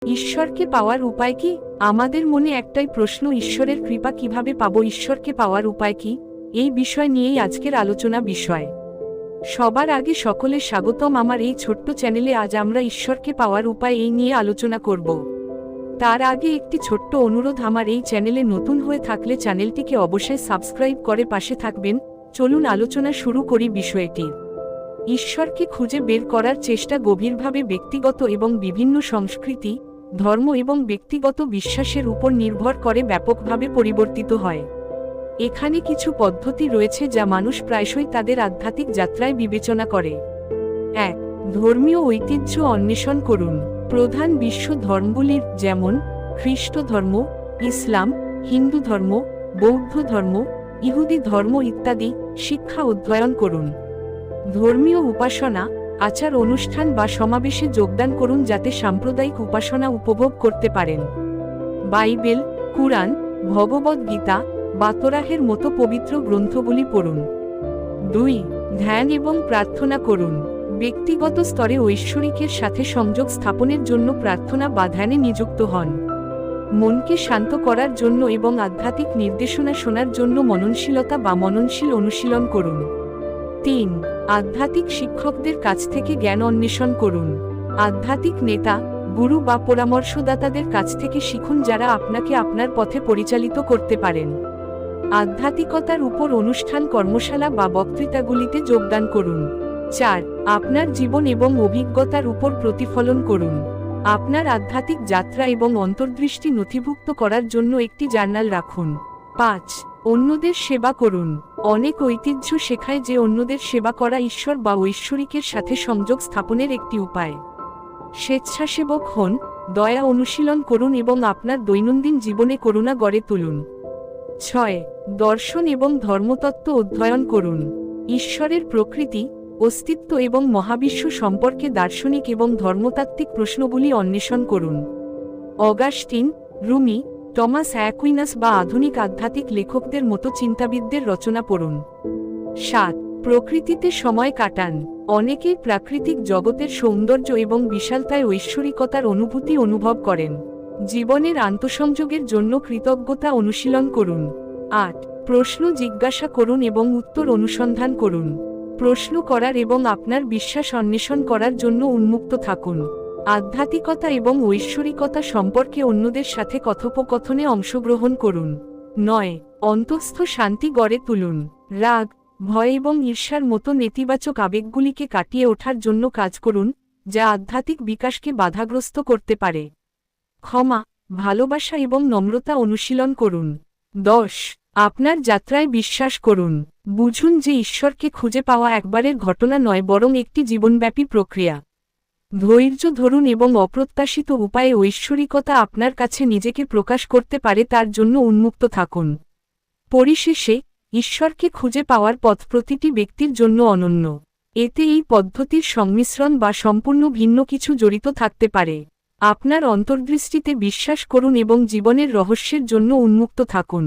ঈশ্বরকে পাওয়ার উপায় কি? আমাদের মনে একটাই প্রশ্ন, ঈশ্বরের কৃপা কিভাবে পাবো, ঈশ্বরকে পাওয়ার উপায় কি? এই বিষয় নিয়েই আজকের আলোচনা বিষয়। সবার আগে সকলের স্বাগতম আমার এই ছোট্ট চ্যানেলে। আজ আমরা ঈশ্বরকে পাওয়ার উপায় এই নিয়ে আলোচনা করব। তার আগে একটি ছোট্ট অনুরোধ, আমার এই চ্যানেলে নতুন হয়ে থাকলে চ্যানেলটিকে অবশ্যই সাবস্ক্রাইব করে পাশে থাকবেন। চলুন আলোচনা শুরু করি বিষয়টি। ঈশ্বরকে খুঁজে বের করার চেষ্টা গভীরভাবে ব্যক্তিগত এবং বিভিন্ন সংস্কৃতি, ধর্ম এবং ব্যক্তিগত বিশ্বাসের উপর নির্ভর করে ব্যাপকভাবে পরিবর্তিত হয়। এখানে কিছু পদ্ধতি রয়েছে যা মানুষ প্রায়শই তাদের আধ্যাত্মিক যাত্রায় বিবেচনা করে। 1. ধর্মীয় ঐতিহ্য অন্বেষণ করুন। প্রধান বিশ্ব ধর্মগুলির যেমন খ্রিস্ট ধর্ম, ইসলাম, হিন্দু ধর্ম, বৌদ্ধ ধর্ম, ইহুদি ধর্ম ইত্যাদি শিক্ষা অধ্যয়ন করুন। ধর্মীয় উপাসনা, আচার অনুষ্ঠান বা সমাবেশে যোগদান করুন যাতে সাম্প্রদায়িক উপাসনা উপভোগ করতে পারেন। বাইবেল, কুরআন, ভগবদ্গীতা বা তোরাহের মতো পবিত্র গ্রন্থগুলি পড়ুন। 2. ধ্যান এবং প্রার্থনা করুন। ব্যক্তিগত স্তরে ঐশ্বরিকের সাথে সংযোগ স্থাপনের জন্য প্রার্থনা বা ধ্যানে নিযুক্ত হন। মনকে শান্ত করার জন্য এবং আধ্যাত্মিক নির্দেশনা শোনার জন্য মননশীলতা বা মননশীল অনুশীলন করুন। 3. আধ্যাত্মিক শিক্ষকদের কাছ থেকে জ্ঞান অন্বেষণ করুন। আধ্যাত্মিক নেতা, গুরু বা পরামর্শদাতাদের কাছ থেকে শিখুন যারা আপনাকে আপনার পথে পরিচালিত করতে পারেন। আধ্যাত্মিকতার উপর অনুষ্ঠান, কর্মশালা বা বক্তৃতাগুলিতে যোগদান করুন। 4. আপনার জীবন এবং অভিজ্ঞতার উপর প্রতিফলন করুন। আপনার আধ্যাত্মিক যাত্রা এবং অন্তর্দৃষ্টি নথিভুক্ত করার জন্য একটি জার্নাল রাখুন। 5. অন্যদের সেবা করুন। অনেক ঐতিহ্য শেখায় যে অন্যদের সেবা করা ঈশ্বর বা ঐশ্বরিকের সাথে সংযোগ স্থাপনের একটি উপায়। স্বেচ্ছাসেবক হন, দয়া অনুশীলন করুন এবং আপনার দৈনন্দিন জীবনে করুণা গড়ে তুলুন। 6. দর্শন এবং ধর্মতত্ত্ব অধ্যয়ন করুন। ঈশ্বরের প্রকৃতি, অস্তিত্ব এবং মহাবিশ্ব সম্পর্কে দার্শনিক এবং ধর্মতাত্ত্বিক প্রশ্নগুলি অন্বেষণ করুন। অগাস্টিন, রুমি, টমাস অ্যাকুইনাস বা আধুনিক আধ্যাত্মিক লেখকদের মতো চিন্তাবিদদের রচনা পড়ুন। 7. প্রকৃতিতে সময় কাটান। অনেকেই প্রাকৃতিক জগতের সৌন্দর্য এবং বিশালতায় ঐশ্বরিকতার অনুভূতি অনুভব করেন। জীবনের আন্তঃসংযোগের জন্য কৃতজ্ঞতা অনুশীলন করুন। 8. প্রশ্ন জিজ্ঞাসা করুন এবং উত্তর অনুসন্ধান করুন। প্রশ্ন করার এবং আপনার বিশ্বাস অন্বেষণ করার জন্য উন্মুক্ত থাকুন। আধ্যাত্মিকতা এবং ঐশ্বরিকতা সম্পর্কে অন্যদের সাথে কথোপকথনে অংশগ্রহণ করুন। 9. অন্তঃস্থ শান্তি গড়ে তুলুন। রাগ, ভয় এবং ঈর্ষার মতো নেতিবাচক আবেগগুলিকে কাটিয়ে ওঠার জন্য কাজ করুন, যা আধ্যাত্মিক বিকাশকে বাধাগ্রস্ত করতে পারে। ক্ষমা, ভালোবাসা এবং নম্রতা অনুশীলন করুন। 10. আপনার যাত্রায় বিশ্বাস করুন। বুঝুন যে ঈশ্বরকে খুঁজে পাওয়া একবারের ঘটনা নয়, বরং একটি জীবনব্যাপী প্রক্রিয়া। ধৈর্য ধরুন এবং অপ্রত্যাশিত উপায়ে ঐশ্বরিকতা আপনার কাছে নিজেকে প্রকাশ করতে পারে তার জন্য উন্মুক্ত থাকুন। পরিশেষে, ঈশ্বরকে খুঁজে পাওয়ার পথ প্রতিটি ব্যক্তির জন্য অনন্য। এতে এই পদ্ধতির সংমিশ্রণ বা সম্পূর্ণ ভিন্ন কিছু জড়িত থাকতে পারে। আপনার অন্তর্দৃষ্টিতে বিশ্বাস করুন এবং জীবনের রহস্যের জন্য উন্মুক্ত থাকুন।